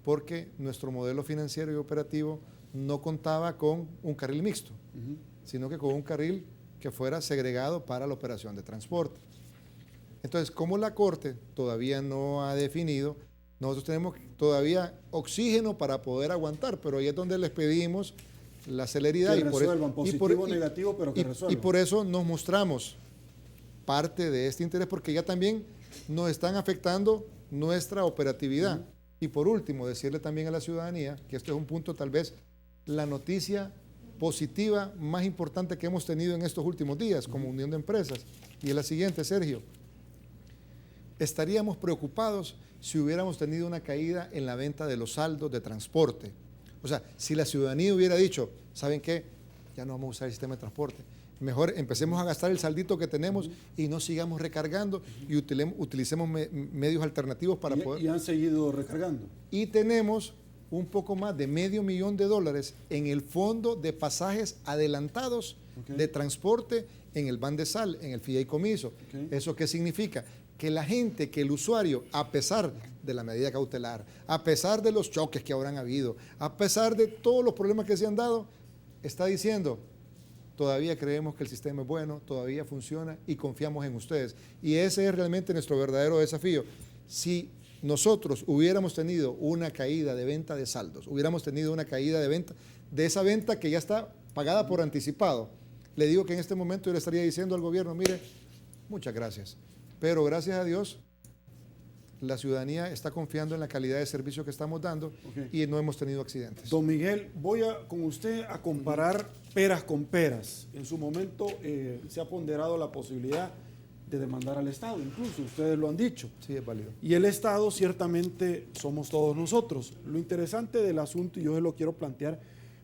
porque nuestro modelo financiero y operativo no contaba con un carril mixto, sino que con un carril que fuera segregado para la operación de transporte. Entonces, como la Corte todavía no ha definido, nosotros tenemos todavía oxígeno para poder aguantar, pero ahí es donde les pedimos la celeridad. Que resuelvan, positivo o negativo, pero que resuelvan. Y por eso nos mostramos parte de este interés, porque ya también nos están afectando nuestra operatividad. Y por último, decirle también a la ciudadanía que esto es un punto, tal vez, la noticia positiva más importante que hemos tenido en estos últimos días como Unión de Empresas. Y es la siguiente, Sergio. Estaríamos preocupados si hubiéramos tenido una caída en la venta de los saldos de transporte. O sea, si la ciudadanía hubiera dicho, ¿saben qué? Ya no vamos a usar el sistema de transporte. Mejor empecemos a gastar el saldito que tenemos y no sigamos recargando y utilicemos medios alternativos para poder... Y han seguido recargando. Y tenemos un poco más de $500,000 en el fondo de pasajes adelantados de transporte en el Bandesal, en el fideicomiso. ¿Eso qué significa? Que la gente, que el usuario, a pesar de la medida cautelar, a pesar de los choques que habrán habido, a pesar de todos los problemas que se han dado, está diciendo... Todavía creemos que el sistema es bueno, todavía funciona y confiamos en ustedes. Y ese es realmente nuestro verdadero desafío. Si nosotros hubiéramos tenido una caída de venta de saldos, hubiéramos tenido una caída de venta, de esa venta que ya está pagada por anticipado, le digo que en este momento yo le estaría diciendo al gobierno, mire, muchas gracias, pero gracias a Dios, la ciudadanía está confiando en la calidad de servicio que estamos dando y no hemos tenido accidentes. Don Miguel, voy con usted a comparar peras con peras. En su momento se ha ponderado la posibilidad de demandar al Estado, incluso ustedes lo han dicho. Sí, es válido. Y el Estado ciertamente somos todos nosotros. Lo interesante del asunto, y yo se lo quiero plantear,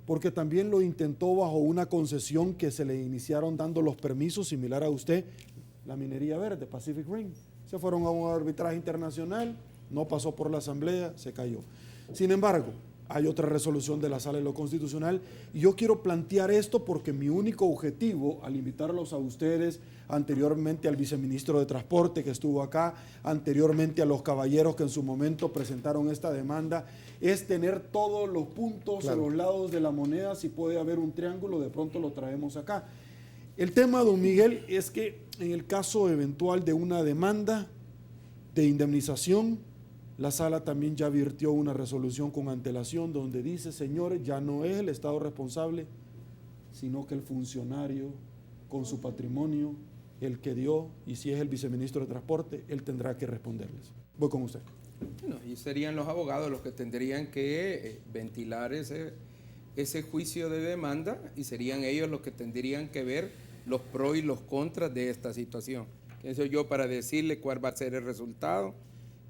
porque también lo intentó bajo una concesión que se le iniciaron dando los permisos, similar a usted, la minería verde, Pacific Rim. Se fueron a un arbitraje internacional, no pasó por la Asamblea, se cayó. Sin embargo, hay otra resolución de la Sala de lo Constitucional y yo quiero plantear esto porque mi único objetivo al invitarlos a ustedes, anteriormente al viceministro de Transporte que estuvo acá, anteriormente a los caballeros que en su momento presentaron esta demanda, es tener todos los puntos a los lados de la moneda. Si puede haber un triángulo, de pronto lo traemos acá. El tema, don Miguel, es que en el caso eventual de una demanda de indemnización, la sala también ya virtió una resolución con antelación donde dice, señores, ya no es el Estado responsable, sino que el funcionario con su patrimonio, el que dio, y si es el viceministro de Transporte, él tendrá que responderles. Voy con usted. Bueno, y serían los abogados los que tendrían que ventilar ese juicio de demanda y serían ellos los que tendrían que ver los pros y los contras de esta situación. Eso yo para decirle cuál va a ser el resultado,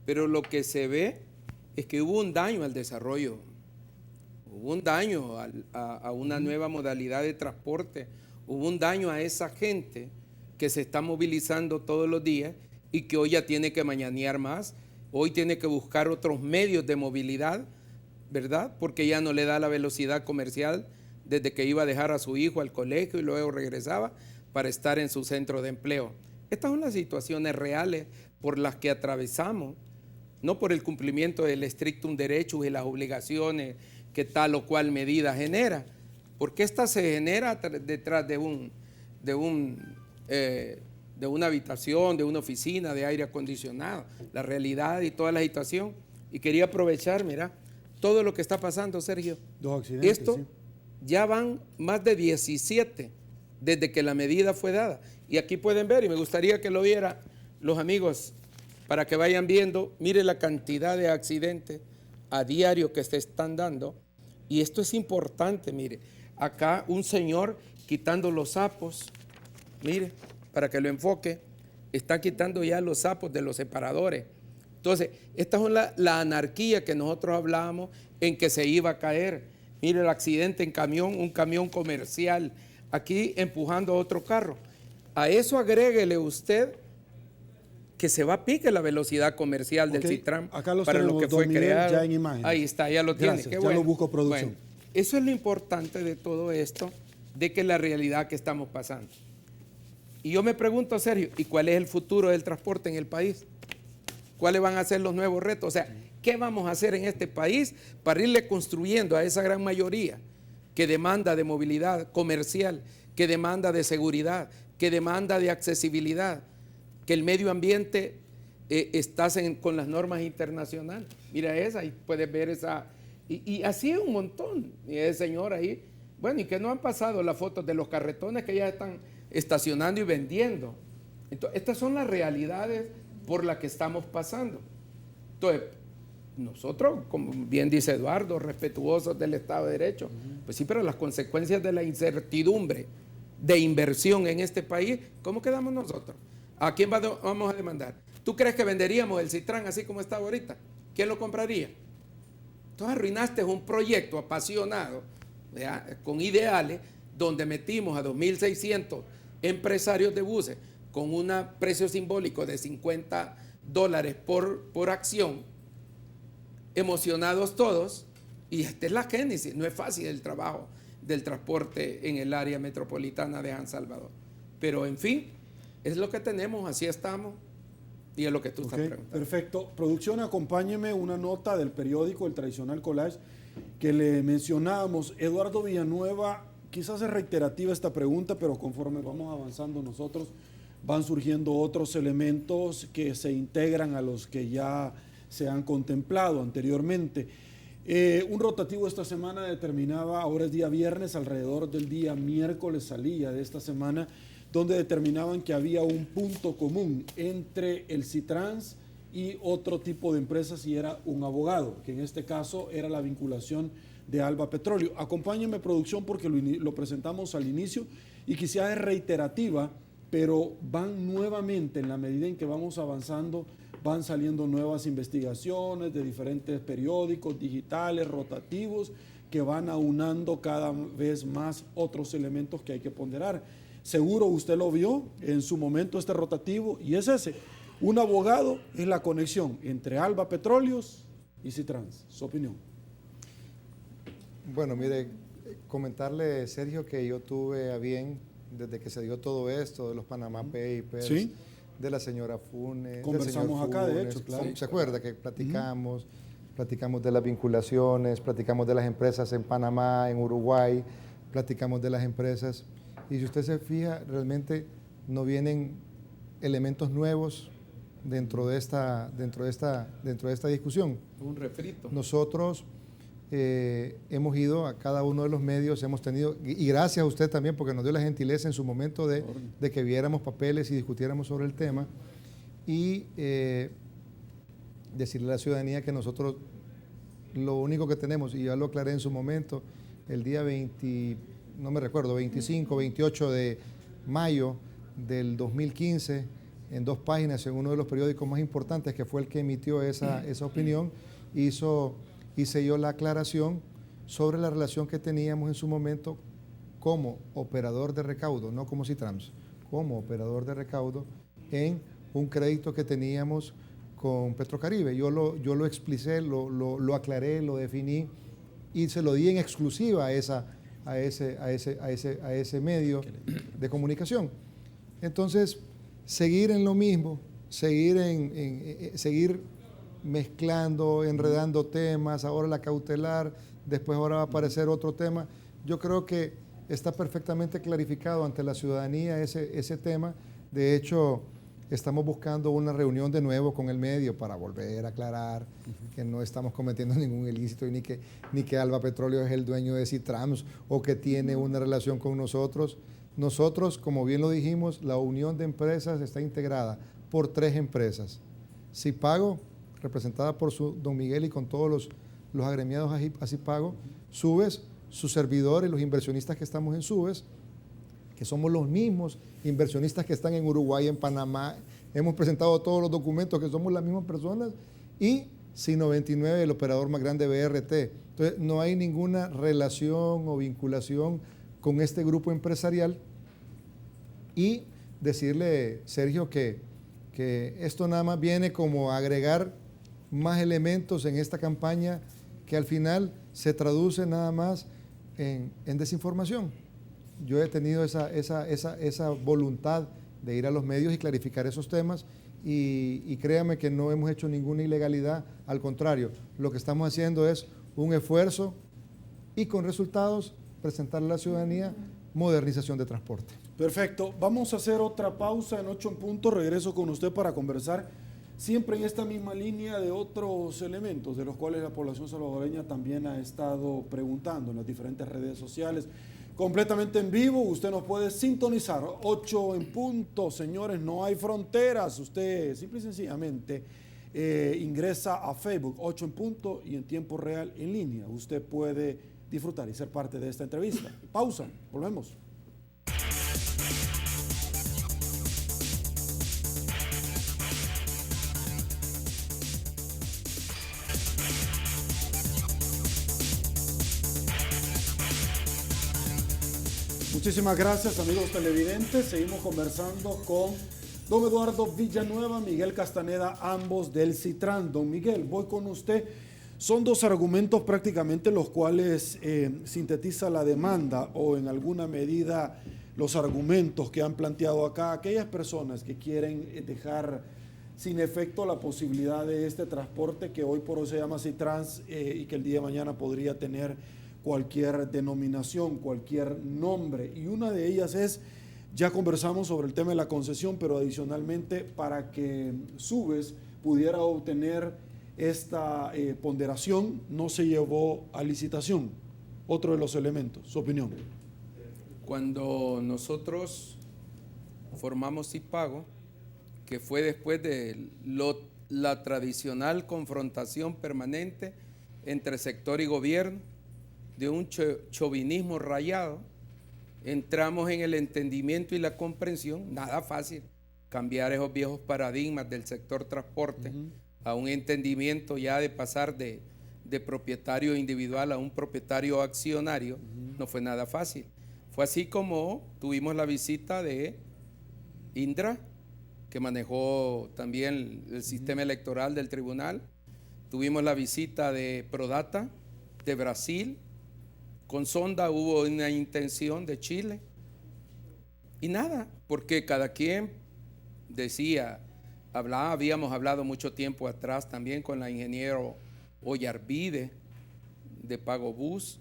pero lo que se ve es que hubo un daño al desarrollo, hubo un daño a una nueva modalidad de transporte, hubo un daño a esa gente que se está movilizando todos los días y que hoy ya tiene que mañanear más, hoy tiene que buscar otros medios de movilidad, ¿verdad? Porque ya no le da la velocidad comercial desde que iba a dejar a su hijo al colegio y luego regresaba para estar en su centro de empleo. Estas son las situaciones reales por las que atravesamos, no por el cumplimiento del strictum derecho y las obligaciones que tal o cual medida genera, porque esta se genera detrás de una habitación, de una oficina, de aire acondicionado, la realidad y toda la situación. Y quería aprovechar, mira, todo lo que está pasando, Sergio. 2 accidentes. Esto ya van más de 17 desde que la medida fue dada. Y aquí pueden ver, y me gustaría que lo vieran los amigos, para que vayan viendo, mire la cantidad de accidentes a diario que se están dando. Y esto es importante, mire, acá un señor quitando los sapos, mire, para que lo enfoque, está quitando ya los sapos de los separadores. Entonces, esta es la anarquía que nosotros hablábamos en que se iba a caer. Mire el accidente en camión, un camión comercial, aquí empujando a otro carro. A eso agréguele usted que se va a pique la velocidad comercial del Citram para lo que fue creado. Ya en imagen. Ahí está, ya lo tiene. Gracias, Qué ya bueno. lo busco producción. Bueno, eso es lo importante de todo esto, de que la realidad que estamos pasando. Y yo me pregunto, Sergio, ¿y cuál es el futuro del transporte en el país? ¿Cuáles van a ser los nuevos retos? O sea, ¿qué vamos a hacer en este país para irle construyendo a esa gran mayoría que demanda de movilidad comercial, que demanda de seguridad, que demanda de accesibilidad, que el medio ambiente está con las normas internacionales? Mira esa, y puedes ver esa, y así es un montón. Y ese señor ahí, bueno, y que no han pasado las fotos de los carretones que ya están estacionando y vendiendo. Entonces, estas son las realidades por las que estamos pasando. Entonces, nosotros, como bien dice Eduardo, respetuosos del Estado de Derecho, pues sí, pero las consecuencias de la incertidumbre de inversión en este país, ¿cómo quedamos nosotros? ¿A quién vamos a demandar? ¿Tú crees que venderíamos el Citran así como está ahorita? ¿Quién lo compraría? Entonces arruinaste un proyecto apasionado, ¿verdad?, con ideales, donde metimos a 2.600 empresarios de buses con un precio simbólico de $50 por acción, emocionados todos, y esta es la génesis. No es fácil el trabajo del transporte en el área metropolitana de San Salvador, pero en fin, es lo que tenemos, así estamos, y es lo que tú estás preguntando. Perfecto. Producción, acompáñeme una nota del periódico El Tradicional Collage que le mencionábamos. Eduardo Villanueva, quizás es reiterativa esta pregunta, pero conforme vamos avanzando nosotros, van surgiendo otros elementos que se integran a los que ya se han contemplado anteriormente. Un rotativo esta semana determinaba, ahora es día viernes, alrededor del día miércoles salía de esta semana, donde determinaban que había un punto común entre el Citrans y otro tipo de empresas, y era un abogado, que en este caso era la vinculación de Alba Petróleo. Acompáñenme, producción, porque lo presentamos al inicio y quizás es reiterativa, pero van nuevamente, en la medida en que vamos avanzando, van saliendo nuevas investigaciones de diferentes periódicos digitales, rotativos, que van aunando cada vez más otros elementos que hay que ponderar. Seguro usted lo vio en su momento, este rotativo, y es ese. Un abogado es la conexión entre Alba Petróleos y Citrans. Su opinión. Bueno, mire, comentarle, Sergio, que yo tuve a bien, desde que se dio todo esto, de los Panama Papers, ¿sí?, de la señora Funes. Conversamos acá, Funes, de hecho, claro. ¿Se acuerda que platicamos? Platicamos de las vinculaciones, platicamos de las empresas en Panamá, en Uruguay, platicamos de las empresas. Y si usted se fija, realmente no vienen elementos nuevos dentro de esta discusión. Un refrito. Nosotros hemos ido a cada uno de los medios, hemos tenido, y gracias a usted también, porque nos dio la gentileza en su momento de que viéramos papeles y discutiéramos sobre el tema, y decirle a la ciudadanía que nosotros lo único que tenemos, y ya lo aclaré en su momento, el día 20, no me recuerdo, 25, 28 de mayo del 2015, en 2 páginas, en uno de los periódicos más importantes, que fue el que emitió esa opinión, hice yo la aclaración sobre la relación que teníamos en su momento como operador de recaudo, no como Citrans, como operador de recaudo en un crédito que teníamos con Petrocaribe. Yo lo explicé, lo aclaré, lo definí y se lo di en exclusiva a ese medio de comunicación. Entonces, seguir en lo mismo, seguir mezclando, enredando temas, ahora la cautelar, después ahora va a aparecer otro tema. Yo creo que está perfectamente clarificado ante la ciudadanía ese tema. De hecho, estamos buscando una reunión de nuevo con el medio para volver a aclarar que no estamos cometiendo ningún ilícito y ni que Alba Petróleo es el dueño de Citrans o que tiene una relación con nosotros. Nosotros, como bien lo dijimos, la unión de empresas está integrada por 3 empresas. Cipago, representada por don Miguel y con todos los agremiados a Cipago, Subes, su servidor y los inversionistas que estamos en Subes, que somos los mismos inversionistas que están en Uruguay, en Panamá. Hemos presentado todos los documentos que somos las mismas personas, y Sino 29, el operador más grande BRT. Entonces, no hay ninguna relación o vinculación con este grupo empresarial. Y decirle, Sergio, que esto nada más viene como a agregar más elementos en esta campaña que al final se traduce nada más en desinformación. Yo he tenido esa voluntad de ir a los medios y clarificar esos temas y créame que no hemos hecho ninguna ilegalidad, al contrario, lo que estamos haciendo es un esfuerzo y con resultados presentarle a la ciudadanía modernización de transporte. Perfecto, vamos a hacer otra pausa en 8 en punto, regreso con usted para conversar siempre en esta misma línea de otros elementos de los cuales la población salvadoreña también ha estado preguntando en las diferentes redes sociales. Completamente en vivo, usted nos puede sintonizar, 8 en punto, señores, no hay fronteras. Usted simple y sencillamente ingresa a Facebook, 8 en punto, y en tiempo real en línea. Usted puede disfrutar y ser parte de esta entrevista. Pausa, volvemos. Muchísimas gracias, amigos televidentes. Seguimos conversando con don Eduardo Villanueva, Miguel Castaneda, ambos del Citrans. Don Miguel, voy con usted. Son 2 argumentos prácticamente los cuales sintetiza la demanda o en alguna medida los argumentos que han planteado acá aquellas personas que quieren dejar sin efecto la posibilidad de este transporte que hoy por hoy se llama Citrans y que el día de mañana podría tener cualquier denominación, cualquier nombre. Y una de ellas es, ya conversamos sobre el tema de la concesión, pero adicionalmente para que Subes pudiera obtener esta ponderación, no se llevó a licitación. Otro de los elementos, su opinión. Cuando nosotros formamos Cipago, que fue después de la tradicional confrontación permanente entre sector y gobierno, de un chauvinismo rayado, entramos en el entendimiento y la comprensión. Nada fácil cambiar esos viejos paradigmas del sector transporte a un entendimiento ya de pasar de propietario individual a un propietario accionario. No fue nada fácil. Fue así como tuvimos la visita de Indra, que manejó también el sistema electoral del tribunal. Tuvimos la visita de Prodata de Brasil. Con Sonda hubo una intención de Chile. Y nada, porque cada quien decía, habíamos hablado mucho tiempo atrás también con la ingeniero Ollarvide de Pagobús,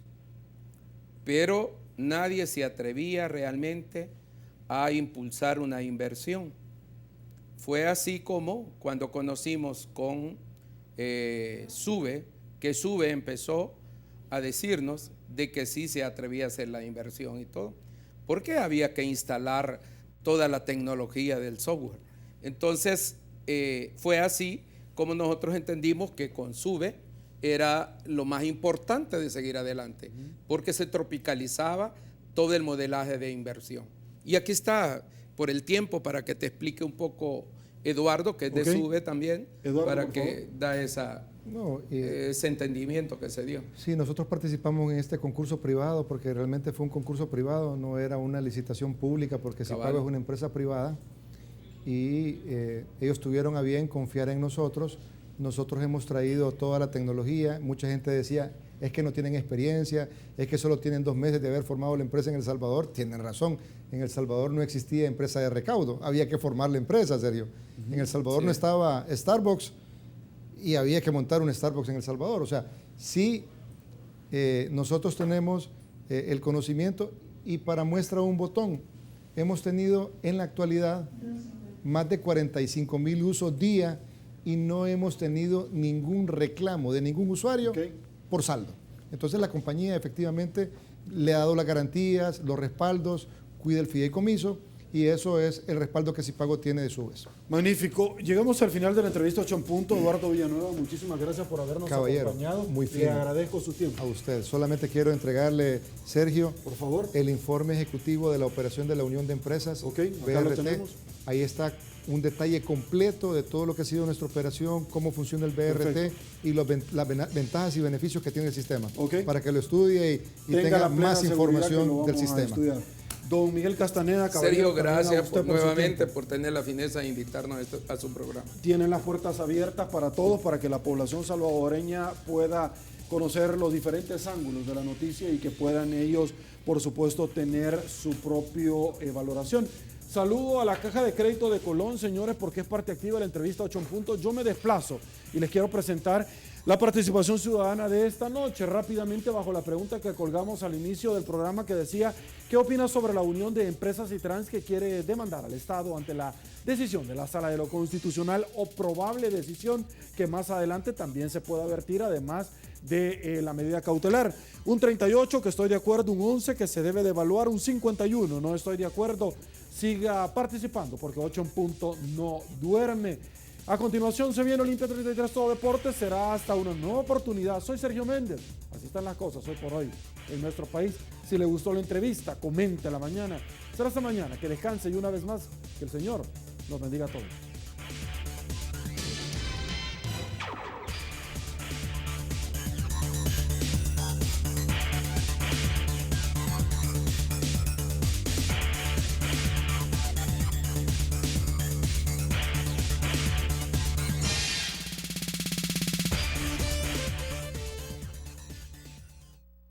pero nadie se atrevía realmente a impulsar una inversión. Fue así como cuando conocimos con Sube, que Sube empezó a decirnos de que sí se atrevía a hacer la inversión y todo, porque había que instalar toda la tecnología del software. Entonces fue así como nosotros entendimos que con Sube era lo más importante de seguir adelante, porque se tropicalizaba todo el modelaje de inversión. Y aquí está, por el tiempo, para que te explique un poco Eduardo, que es de SUBE también, Eduardo, para por que da ese entendimiento que se dio. Sí, nosotros participamos en este concurso privado porque realmente fue un concurso privado, no era una licitación pública porque Sipago es una empresa privada y ellos tuvieron a bien confiar en nosotros. Nosotros hemos traído toda la tecnología. Mucha gente decía, es que no tienen experiencia, es que solo tienen 2 meses de haber formado la empresa en El Salvador. Tienen razón, en El Salvador no existía empresa de recaudo, había que formar la empresa, Sergio. En El Salvador no estaba Starbucks y había que montar un Starbucks en El Salvador. O sea, sí, nosotros tenemos el conocimiento y para muestra un botón, hemos tenido en la actualidad más de 45,000 usos día y no hemos tenido ningún reclamo de ningún usuario por saldo. Entonces la compañía efectivamente le ha dado las garantías, los respaldos, cuida el fideicomiso y eso es el respaldo que Sipago tiene de SUBES. Magnífico. Llegamos al final de la entrevista 8 en punto. Eduardo Villanueva, muchísimas gracias por habernos acompañado. Muy fino. Le agradezco su tiempo. A usted. Solamente quiero entregarle, Sergio, por favor, el informe ejecutivo de la operación de la Unión de Empresas. Acá lo tenemos. Ahí está un detalle completo de todo lo que ha sido nuestra operación, cómo funciona el BRT. Perfecto. Y las ventajas y beneficios que tiene el sistema. Para que lo estudie y tenga más información del sistema. Don Miguel Castaneda, Sergio, gracias nuevamente por tener la fineza de invitarnos a su programa. Tienen las puertas abiertas para todos, para que la población salvadoreña pueda conocer los diferentes ángulos de la noticia y que puedan ellos, por supuesto, tener su propia valoración. Saludo a la Caja de Crédito de Colón, señores, porque es parte activa de la entrevista 8 en punto. Yo me desplazo y les quiero presentar la participación ciudadana de esta noche, rápidamente bajo la pregunta que colgamos al inicio del programa que decía, ¿qué opinas sobre la unión de empresas y trans que quiere demandar al Estado ante la decisión de la Sala de lo Constitucional o probable decisión que más adelante también se pueda vertir, además de la medida cautelar? Un 38 que estoy de acuerdo, un 11 que se debe de evaluar, un 51 no estoy de acuerdo. Siga participando porque 8 en punto no duerme. A continuación se viene Olimpia 33 Todo Deportes, será hasta una nueva oportunidad. Soy Sergio Méndez, así están las cosas hoy por hoy en nuestro país. Si le gustó la entrevista, comente la mañana. Será hasta mañana, que descanse y una vez más, que el Señor nos bendiga a todos.